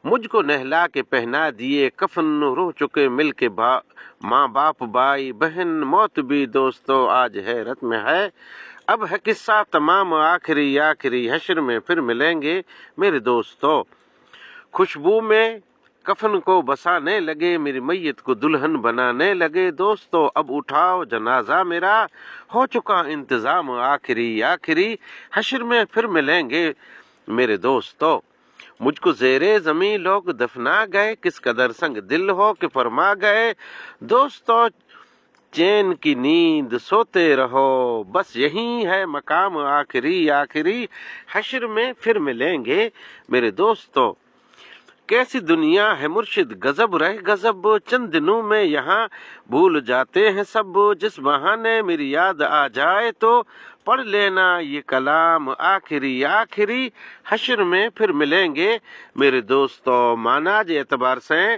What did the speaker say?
مجھ کو نہلا کے پہنا دیے کفن، رو چکے مل کے ماں باپ بھائی بہن، موت بھی دوستو آج حیرت میں ہے۔ اب ہے قصہ تمام آخری آخری، حشر میں پھر ملیں گے میرے دوستو۔ خوشبو میں کفن کو بسانے لگے، میری میت کو دلہن بنانے لگے، دوستو اب اٹھاؤ جنازہ میرا، ہو چکا انتظام آخری آخری، حشر میں پھر ملیں گے میرے دوستو۔ مجھ کو زیرے زمیں لوگ دفنا گئے، کس قدر سنگ دل ہو کہ فرما گئے، دوستو چین کی نیند سوتے رہو، بس یہی ہے مقام آخری آخری، حشر میں پھر ملیں گے میرے دوستو۔ کیسی دنیا ہے مرشد غضب رہ غضب، چند دنوں میں یہاں بھول جاتے ہیں سب، جس بہانے میری یاد آ جائے تو پڑھ لینا یہ کلام آخری آخری، حشر میں پھر ملیں گے میرے دوستو۔ معنی کے اعتبار سے